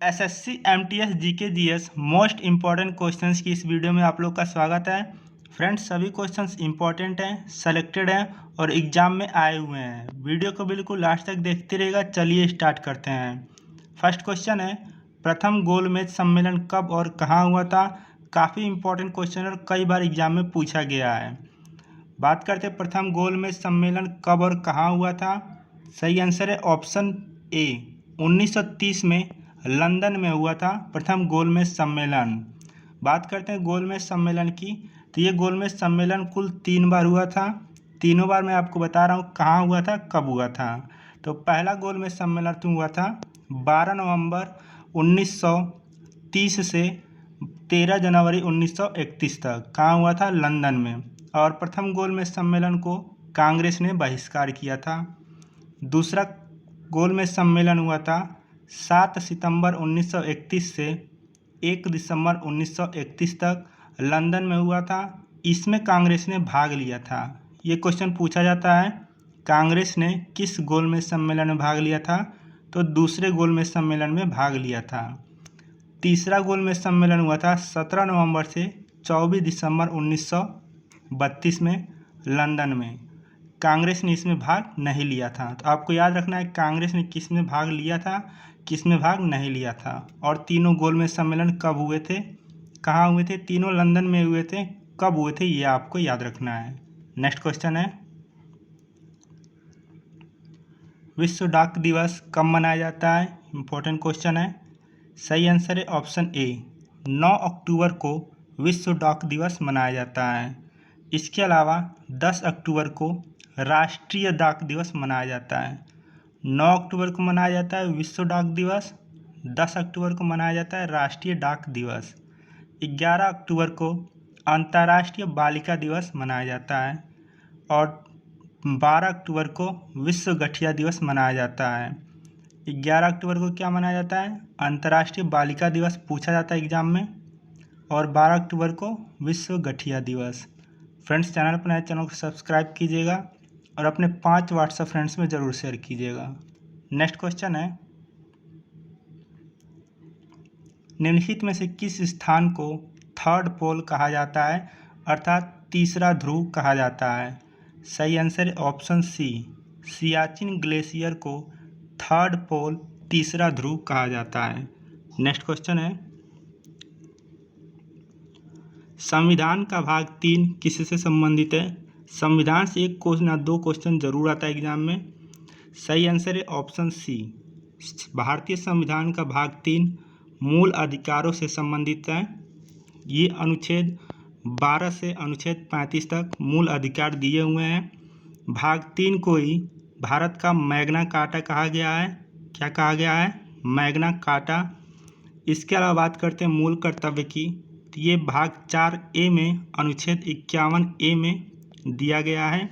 SSC MTS GK GS most important questions की इस video में आप लोग का स्वागत है। फ्रेंड्स, सभी क्वेश्चंस इम्पॉर्टेंट हैं, सेलेक्टेड हैं और एग्जाम में आए हुए हैं। वीडियो को बिल्कुल लास्ट तक देखते रहेगा। चलिए स्टार्ट करते हैं। फर्स्ट क्वेश्चन है, प्रथम गोलमेज सम्मेलन कब और कहाँ हुआ था? काफ़ी इम्पोर्टेंट क्वेश्चन और कई बार एग्जाम में पूछा गया है। बात करते हैं प्रथम गोलमेज सम्मेलन कब और कहाँ हुआ था। सही आंसर है ऑप्शन ए, 1930 में लंदन में हुआ था प्रथम गोलमेज सम्मेलन। बात करते हैं गोलमेज सम्मेलन की, तो ये गोलमेज सम्मेलन कुल 3 बार हुआ था। तीनों बार मैं आपको बता रहा हूँ कहाँ हुआ था, कब हुआ था। तो पहला गोलमेज सम्मेलन हुआ था 12 नवंबर 1930 से 13 जनवरी 1931 तक। कहाँ हुआ था? लंदन में। और प्रथम गोलमेज सम्मेलन को कांग्रेस ने बहिष्कार किया था। दूसरा गोलमेज सम्मेलन हुआ था 7 सितंबर 1931 से 1 दिसंबर 1931 तक, लंदन में हुआ था। इसमें कांग्रेस ने भाग लिया था। ये क्वेश्चन पूछा जाता है, कांग्रेस ने किस गोलमेज सम्मेलन में भाग लिया था? तो दूसरे गोलमेज सम्मेलन में भाग लिया था। तीसरा गोलमेज सम्मेलन हुआ था 17 नवंबर से 24 दिसंबर 1932 में, लंदन में। कांग्रेस ने इसमें भाग नहीं लिया था। तो आपको याद रखना है कांग्रेस ने किस में भाग लिया था, किस में भाग नहीं लिया था। और तीनों गोलमेज सम्मेलन कब हुए थे, कहाँ हुए थे? तीनों लंदन में हुए थे। कब हुए थे ये आपको याद रखना है। नेक्स्ट क्वेश्चन है, विश्व डाक दिवस कब मनाया जाता है? इम्पोर्टेंट क्वेश्चन है। सही आंसर है ऑप्शन ए, 9 अक्टूबर को विश्व डाक दिवस मनाया जाता है। इसके अलावा 10 अक्टूबर को राष्ट्रीय डाक दिवस मनाया जाता है। 9 अक्टूबर को मनाया जाता है विश्व डाक दिवस, 10 अक्टूबर को मनाया जाता है राष्ट्रीय डाक दिवस। 11 अक्टूबर को अंतर्राष्ट्रीय बालिका दिवस मनाया जाता है और 12 अक्टूबर को विश्व गठिया दिवस मनाया जाता है। 11 अक्टूबर को क्या मनाया जाता है? अंतर्राष्ट्रीय बालिका दिवस पूछा जाता है एग्जाम में। और 12 अक्टूबर को विश्व गठिया दिवस। फ्रेंड्स, चैनल पर नए, चैनल को सब्सक्राइब कीजिएगा और अपने 5 व्हाट्सएप फ्रेंड्स में ज़रूर शेयर कीजिएगा। नेक्स्ट क्वेश्चन है, निम्नलिखित में से किस स्थान को थर्ड पोल कहा जाता है, अर्थात तीसरा ध्रुव कहा जाता है? सही आंसर है ऑप्शन सी, सियाचिन ग्लेशियर को थर्ड पोल, तीसरा ध्रुव कहा जाता है। नेक्स्ट क्वेश्चन है, संविधान का भाग 3 किससे संबंधित है? संविधान से एक क्वेश्चन या 2 क्वेश्चन जरूर आता है एग्जाम में। सही आंसर है ऑप्शन सी, भारतीय संविधान का भाग 3 मूल अधिकारों से संबंधित है। ये अनुच्छेद 12 से अनुच्छेद 35 तक मूल अधिकार दिए हुए हैं। भाग 3 को ही भारत का मैग्ना कार्टा कहा गया है। क्या कहा गया है? Magna carta. इसके अलावा बात करते हैं मूल कर्तव्य की, तो ये भाग 4A में अनुच्छेद 51A में दिया गया है।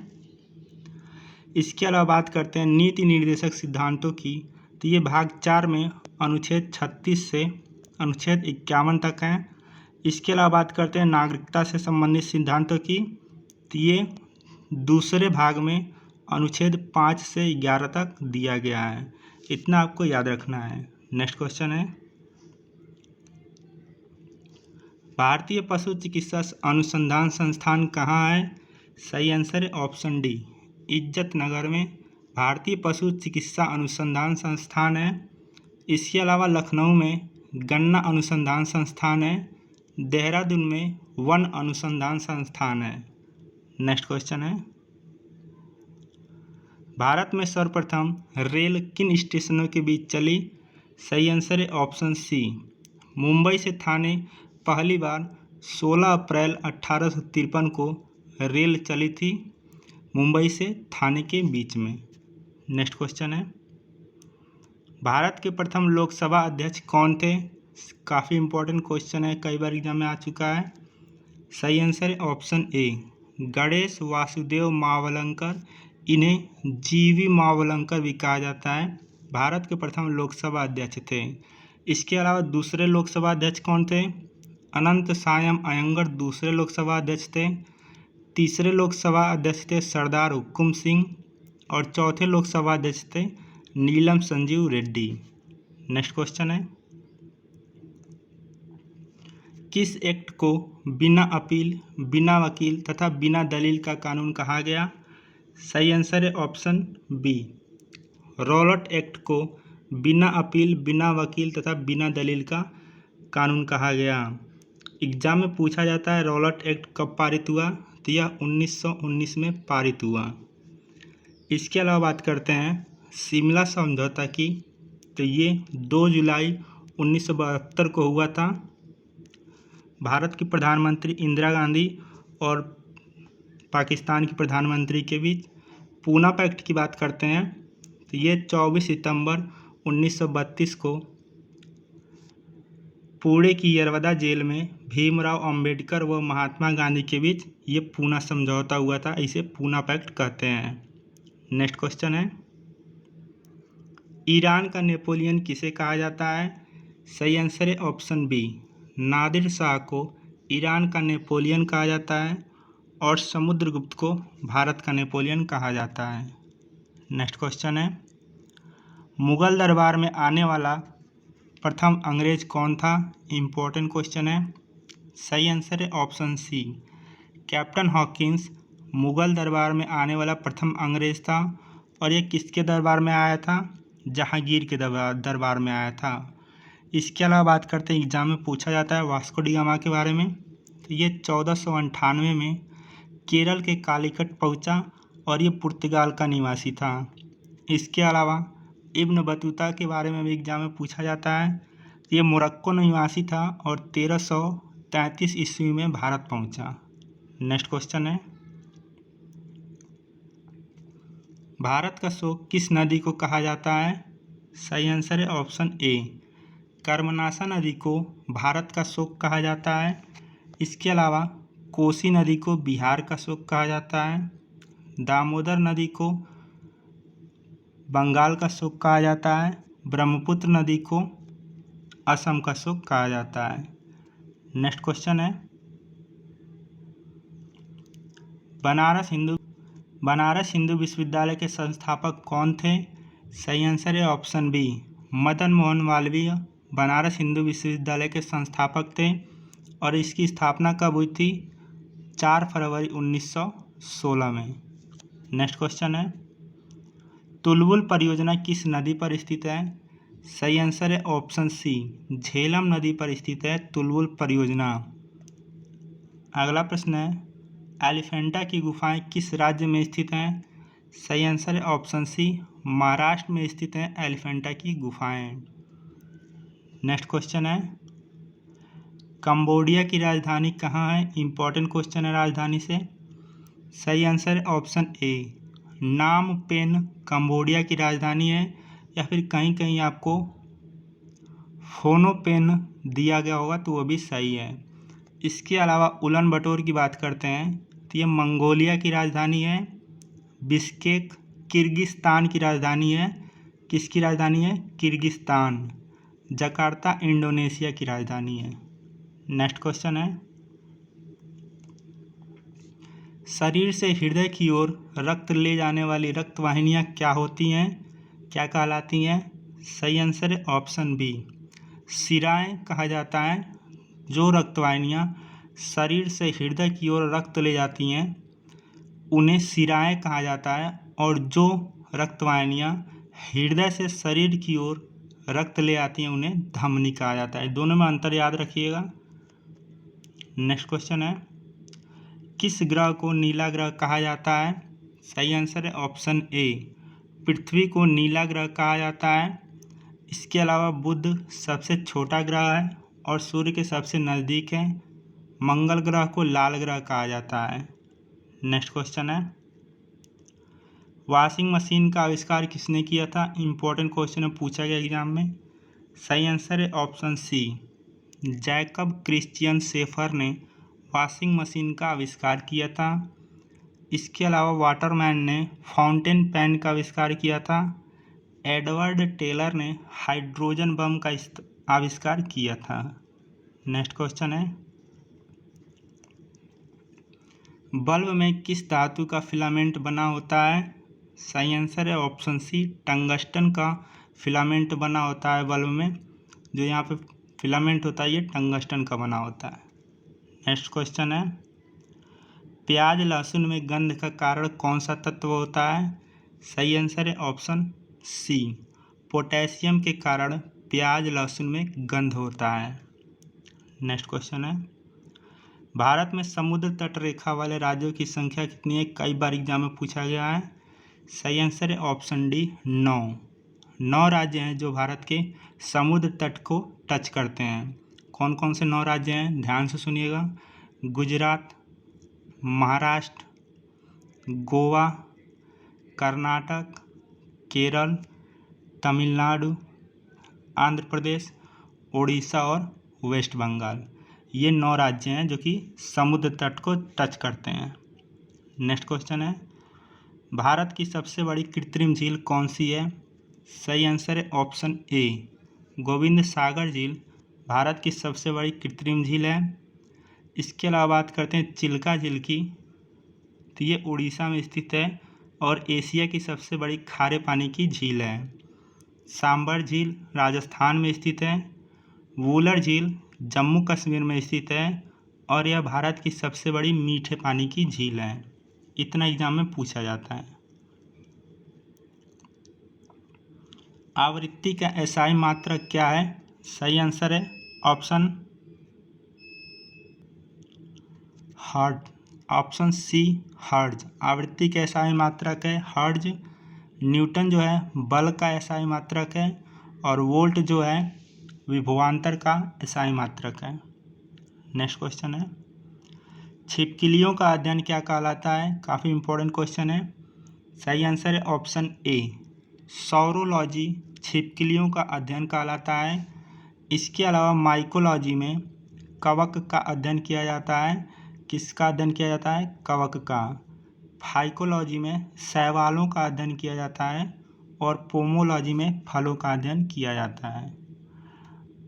इसके अलावा बात करते हैं नीति निर्देशक सिद्धांतों की, तो ये भाग 4 में अनुच्छेद 36 से अनुच्छेद 51 तक है। इसके अलावा बात करते हैं नागरिकता से संबंधित सिद्धांतों की, तो ये दूसरे भाग में अनुच्छेद 5 से 11 तक दिया गया है। इतना आपको याद रखना है। नेक्स्ट क्वेश्चन है, भारतीय पशु चिकित्सा अनुसंधान संस्थान कहाँ है? सही आंसर है ऑप्शन डी, इज्जत नगर में भारतीय पशु चिकित्सा अनुसंधान संस्थान है। इसके अलावा लखनऊ में गन्ना अनुसंधान संस्थान है। देहरादून में वन अनुसंधान संस्थान है। नेक्स्ट क्वेश्चन है, भारत में सर्वप्रथम रेल किन स्टेशनों के बीच चली? सही आंसर है ऑप्शन सी, मुंबई से थाने पहली बार 16 अप्रैल 1853 को रेल चली थी, मुंबई से थाने के बीच में। नेक्स्ट क्वेश्चन है, भारत के प्रथम लोकसभा अध्यक्ष कौन थे? काफ़ी इम्पोर्टेंट क्वेश्चन है, कई बार एग्जाम में आ चुका है। सही आंसर है ऑप्शन ए, गणेश वासुदेव मावलंकर। इन्हें जीवी मावलंकर भी कहा जाता है। भारत के प्रथम लोकसभा अध्यक्ष थे। इसके अलावा दूसरे लोकसभा अध्यक्ष कौन थे? अनंत सायम अयंगर दूसरे लोकसभा अध्यक्ष थे। तीसरे लोकसभा अध्यक्ष थे सरदार हुकुम सिंह और चौथे लोकसभा अध्यक्ष थे नीलम संजीव रेड्डी। नेक्स्ट क्वेश्चन है, किस एक्ट को बिना अपील, बिना वकील तथा बिना दलील का कानून कहा गया? सही आंसर है ऑप्शन बी, रॉलेट एक्ट को बिना अपील, बिना वकील तथा बिना दलील का कानून कहा गया। एग्जाम में पूछा जाता है रॉलेट एक्ट कब पारित हुआ, तो यह 1919 में पारित हुआ। इसके अलावा बात करते हैं शिमला समझौता की, तो ये 2 जुलाई 1972 को हुआ था। भारत की प्रधानमंत्री इंदिरा गांधी और पाकिस्तान की प्रधानमंत्री के बीच। पूना पैक्ट की बात करते हैं तो ये 24 सितंबर 1932 को पुणे की यरवदा जेल में भीमराव अंबेडकर व महात्मा गांधी के बीच ये पूना समझौता हुआ था, इसे पूना पैक्ट कहते हैं। नेक्स्ट क्वेश्चन है, ईरान का नेपोलियन किसे कहा जाता है? सही आंसर है ऑप्शन बी, नादिर शाह को ईरान का नेपोलियन कहा जाता है और समुद्रगुप्त को भारत का नेपोलियन कहा जाता है। नेक्स्ट क्वेश्चन है, मुगल दरबार में आने वाला प्रथम अंग्रेज कौन था? इम्पोर्टेंट क्वेश्चन है। सही आंसर है option C, captain Hawkins Mughal दरबार में आने वाला प्रथम अंग्रेज था। और ये किसके दरबार में आया था? जहांगीर के दरबार में आया था। इसके अलावा बात करते हैं एग्जाम में पूछा जाता है वास्को डी गामा के बारे में, तो ये 1498 में केरल के कालीकट पहुंचा और ये पुर्तगाल का निवासी था। इसके अलावा इब्न बतूता के बारे में भी एग्जाम में पूछा जाता है, ये मोरक्को निवासी था और 1333 ईस्वी में भारत पहुंचा। नेक्स्ट क्वेश्चन है, भारत का शोक किस नदी को कहा जाता है? सही आंसर है ऑप्शन ए, कर्मनाशा नदी को भारत का शोक कहा जाता है। इसके अलावा कोसी नदी को बिहार का शोक कहा जाता है, दामोदर नदी को बंगाल का शोक कहा जाता है, ब्रह्मपुत्र नदी को असम का शोक कहा जाता है। नेक्स्ट क्वेश्चन है, बनारस हिंदू विश्वविद्यालय के संस्थापक कौन थे? सही आंसर है ऑप्शन बी, मदन मोहन मालवीय बनारस हिंदू विश्वविद्यालय के संस्थापक थे और इसकी स्थापना कब हुई थी? 4 फरवरी 1916 में। नेक्स्ट क्वेश्चन है, तुलबुल परियोजना किस नदी पर स्थित है? सही आंसर है ऑप्शन सी, झेलम नदी पर स्थित है तुलबुल परियोजना। अगला प्रश्न है, एलिफेंटा की गुफाएं किस राज्य में स्थित हैं? सही आंसर है ऑप्शन सी, महाराष्ट्र में स्थित हैं एलिफेंटा की गुफाएं। नेक्स्ट क्वेश्चन है, कंबोडिया की राजधानी कहाँ है? इंपॉर्टेंट क्वेश्चन है राजधानी से। सही आंसर है ऑप्शन ए, नाम पेन कंबोडिया की राजधानी है, या फिर कहीं कहीं आपको फोनोपेन दिया गया होगा तो वो भी सही है। इसके अलावा उलन बटोर की बात करते हैं तो ये मंगोलिया की राजधानी है। बिश्केक किर्गिस्तान की राजधानी है। किसकी राजधानी है? किर्गिस्तान। जकार्ता इंडोनेशिया की राजधानी है। नेक्स्ट क्वेश्चन है, शरीर से हृदय की ओर रक्त ले जाने वाली रक्त वाहिनियाँ क्या होती हैं, क्या कहलाती हैं? सही आंसर है ऑप्शन बी, शिराएँ कहा जाता है। जो रक्त वाहिनियाँ शरीर से हृदय की ओर रक्त ले जाती हैं उन्हें शिराएँ कहा जाता है, और जो रक्त वाहिनियाँ हृदय से शरीर की ओर रक्त ले आती हैं उन्हें धमनी कहा जाता है। दोनों में अंतर याद रखिएगा। नेक्स्ट क्वेश्चन है, किस ग्रह को नीला ग्रह कहा जाता है? सही आंसर है ऑप्शन ए, पृथ्वी को नीला ग्रह कहा जाता है। इसके अलावा बुध सबसे छोटा ग्रह है और सूर्य के सबसे नज़दीक है। मंगल ग्रह को लाल ग्रह कहा जाता है। नेक्स्ट क्वेश्चन है, वॉशिंग मशीन का आविष्कार किसने किया था? इम्पोर्टेंट क्वेश्चन है, पूछा गया एग्जाम में। सही आंसर है option C, Jacob Christian Schaefer ने वॉशिंग मशीन का आविष्कार किया था। इसके अलावा वाटरमैन ने फाउंटेन पेन का आविष्कार किया था। एडवर्ड टेलर ने हाइड्रोजन बम का आविष्कार किया था। नेक्स्ट क्वेश्चन है, बल्ब में किस धातु का फिलामेंट बना होता है? सही आंसर है ऑप्शन सी, टंगस्टन का फिलामेंट बना होता है बल्ब में। जो यहाँ पे फिलामेंट होता है ये टंगस्टन का बना होता है। नेक्स्ट क्वेश्चन है, प्याज लहसुन में गंध का कारण कौन सा तत्व होता है? सही आंसर है ऑप्शन सी, पोटेशियम के कारण प्याज लहसुन में गंध होता है। नेक्स्ट क्वेश्चन है, भारत में समुद्र तट रेखा वाले राज्यों की संख्या कितनी है? कई बार एग्जाम में पूछा गया है। सही आंसर है ऑप्शन डी 9। 9 राज्य हैं जो भारत के समुद्र तट को टच करते हैं। कौन कौन से 9 राज्य हैं? ध्यान से सुनिएगा। गुजरात, महाराष्ट्र, गोवा, कर्नाटक, केरल, तमिलनाडु, आंध्र प्रदेश, उड़ीसा और वेस्ट बंगाल। ये 9 राज्य हैं जो कि समुद्र तट को टच करते हैं। नेक्स्ट क्वेश्चन है, भारत की सबसे बड़ी कृत्रिम झील कौन सी है? सही आंसर है ऑप्शन ए, गोविंद सागर झील भारत की सबसे बड़ी कृत्रिम झील है। इसके अलावा बात करते हैं चिल्का झील की, तो ये उड़ीसा में स्थित है और एशिया की सबसे बड़ी खारे पानी की झील है। सांबर झील राजस्थान में स्थित है। वूलर झील जम्मू कश्मीर में स्थित है और यह भारत की सबसे बड़ी मीठे पानी की झील है। इतना एग्जाम में पूछा जाता है। आवृत्ति का एसआई मात्रक क्या है? सही आंसर है option hertz, option C hertz. आवृत्ति का एसआई मात्रक है हर्ट्ज। न्यूटन जो है बल का एसआई मात्रक है और वोल्ट जो है विभवांतर का एसआई मात्रक है। नेक्स्ट क्वेश्चन है, छिपकलियों का अध्ययन क्या कहलाता है? काफ़ी इंपॉर्टेंट क्वेश्चन है। सही आंसर है ऑप्शन ए, सौरोलॉजी छिपकलियों का अध्ययन कहलाता है। इसके अलावा माइकोलॉजी में कवक का अध्ययन किया जाता है। किसका अध्ययन किया जाता है? कवक का। फाइकोलॉजी में शैवालों का अध्ययन किया जाता है और पोमोलॉजी में फलों का अध्ययन किया जाता है।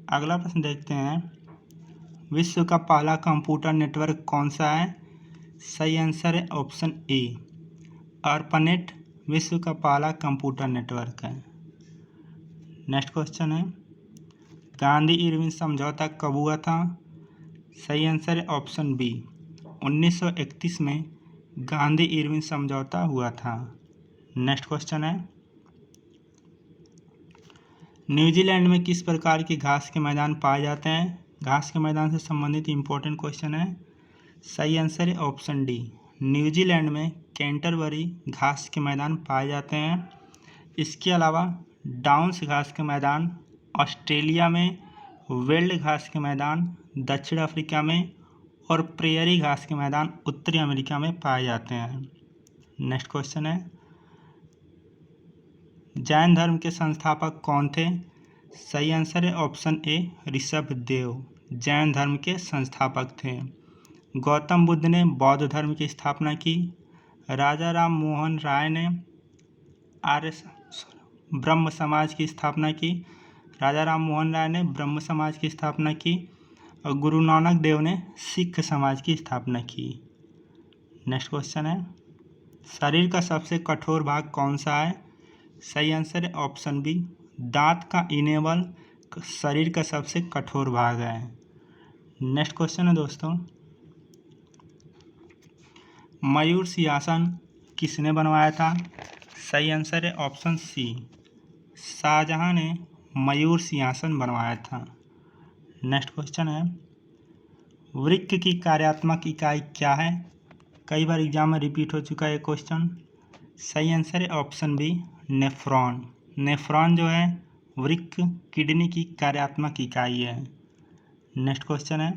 अगला प्रश्न देखते हैं, विश्व का पहला कंप्यूटर नेटवर्क कौन सा है? सही आंसर है ऑप्शन ए, अर्पनेट विश्व का पहला कंप्यूटर नेटवर्क है। नेक्स्ट क्वेश्चन है, गांधी इरविन समझौता कब हुआ था? सही आंसर है ऑप्शन बी, 1931 में गांधी इरविन समझौता हुआ था। नेक्स्ट क्वेश्चन है, न्यूजीलैंड में किस प्रकार के घास के मैदान पाए जाते हैं? घास के मैदान से संबंधित इंपॉर्टेंट क्वेश्चन है। सही आंसर है ऑप्शन डी, न्यूजीलैंड में कैंटरबरी घास के मैदान पाए जाते हैं। इसके अलावा डाउन्स घास के मैदान ऑस्ट्रेलिया में, वेल्ड घास के मैदान दक्षिण अफ्रीका में और प्रेयरी घास के मैदान उत्तरी अमेरिका में पाए जाते हैं। नेक्स्ट क्वेश्चन है, जैन धर्म के संस्थापक कौन थे? सही आंसर है ऑप्शन ए, ऋषभदेव जैन धर्म के संस्थापक थे। गौतम बुद्ध ने बौद्ध धर्म की स्थापना की। राजा राम मोहन राय ने ब्रह्म समाज की स्थापना की। राजा राम मोहन राय ने ब्रह्म समाज की स्थापना की और गुरु नानक देव ने सिख समाज की स्थापना की। नेक्स्ट क्वेश्चन है, शरीर का सबसे कठोर भाग कौन सा है? सही आंसर है ऑप्शन बी, दांत का इनेवल शरीर का सबसे कठोर भाग है। नेक्स्ट क्वेश्चन है दोस्तों, मयूर सिंहासन किसने बनवाया था? सही आंसर है ऑप्शन सी, शाहजहां ने मयूर सिंहासन बनवाया था। नेक्स्ट क्वेश्चन है, वृक्क की कार्यात्मक इकाई क्या है? कई बार एग्जाम में रिपीट हो चुका है ये क्वेश्चन। सही आंसर है ऑप्शन बी, नेफ्रॉन। नेफ्रॉन जो है वृक्क किडनी की कार्यात्मक इकाई है। नेक्स्ट क्वेश्चन है,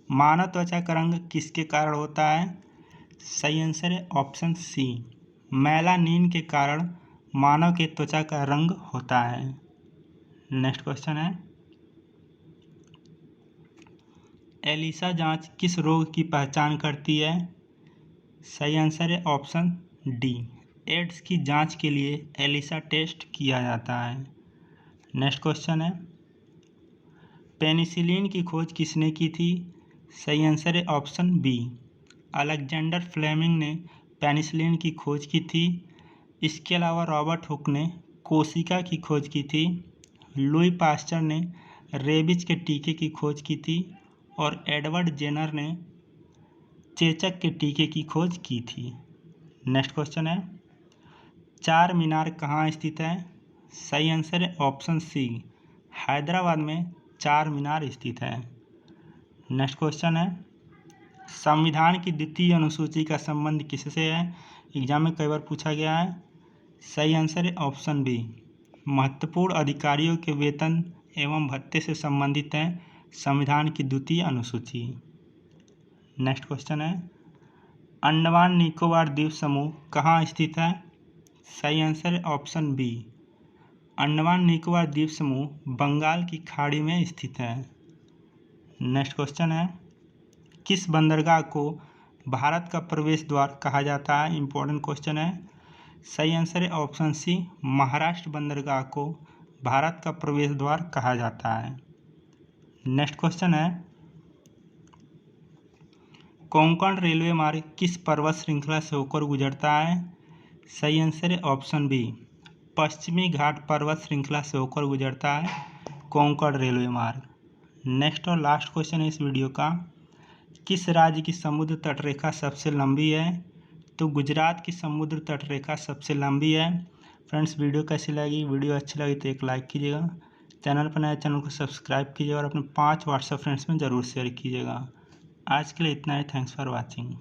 मानव त्वचा का रंग किसके कारण होता है? सही आंसर है ऑप्शन सी, मेलानिन के कारण मानव के त्वचा का रंग होता है। नेक्स्ट क्वेश्चन है, एलिसा जांच किस रोग की पहचान करती है? सही आंसर है ऑप्शन डी, एड्स की जांच के लिए एलिसा टेस्ट किया जाता है। नेक्स्ट क्वेश्चन है, पेनिसिलिन की खोज किसने की थी? सही आंसर है ऑप्शन बी, अलेक्जेंडर फ्लेमिंग ने पेनिसिलिन की खोज की थी। इसके अलावा रॉबर्ट हुक ने कोशिका की खोज की थी। लुई पास्चर ने रेबीज के टीके की खोज की थी और एडवर्ड जेनर ने चेचक के टीके की खोज की थी? नेक्स्ट क्वेश्चन है, चार मीनार कहाँ स्थित है? सही आंसर है ऑप्शन सी, हैदराबाद में चार मीनार स्थित है। नेक्स्ट क्वेश्चन है, संविधान की द्वितीय अनुसूची का संबंध किससे है? एग्जाम में कई बार पूछा गया है। सही आंसर है ऑप्शन बी, महत्वपूर्ण अधिकारियों के वेतन एवं भत्ते से संबंधित है संविधान की द्वितीय अनुसूची। नेक्स्ट क्वेश्चन है, अंडमान निकोबार द्वीप समूह कहाँ स्थित है? सही आंसर है ऑप्शन बी, अंडमान निकोबार द्वीप समूह बंगाल की खाड़ी में स्थित है। नेक्स्ट क्वेश्चन है, किस बंदरगाह को भारत का प्रवेश द्वार कहा जाता है? इंपॉर्टेंट क्वेश्चन है। सही आंसर है ऑप्शन सी, महाराष्ट्र बंदरगाह को भारत का प्रवेश द्वार कहा जाता है। नेक्स्ट क्वेश्चन है, कोंकण रेलवे मार्ग किस पर्वत श्रृंखला से होकर गुजरता है? सही आंसर है ऑप्शन बी, पश्चिमी घाट पर्वत श्रृंखला से होकर गुजरता है कोंकण रेलवे मार्ग। नेक्स्ट और लास्ट क्वेश्चन है इस वीडियो का, किस राज्य की समुद्र तटरेखा सबसे लंबी है? तो गुजरात की समुद्र तटरेखा सबसे लंबी है। फ्रेंड्स, वीडियो कैसी लगी? वीडियो अच्छी लगी तो एक लाइक कीजिएगा, चैनल पर नए चैनल को सब्सक्राइब कीजिएगा और अपने 5 व्हाट्सएप फ्रेंड्स में ज़रूर शेयर कीजिएगा। आज के लिए इतना ही। Thanks for watching.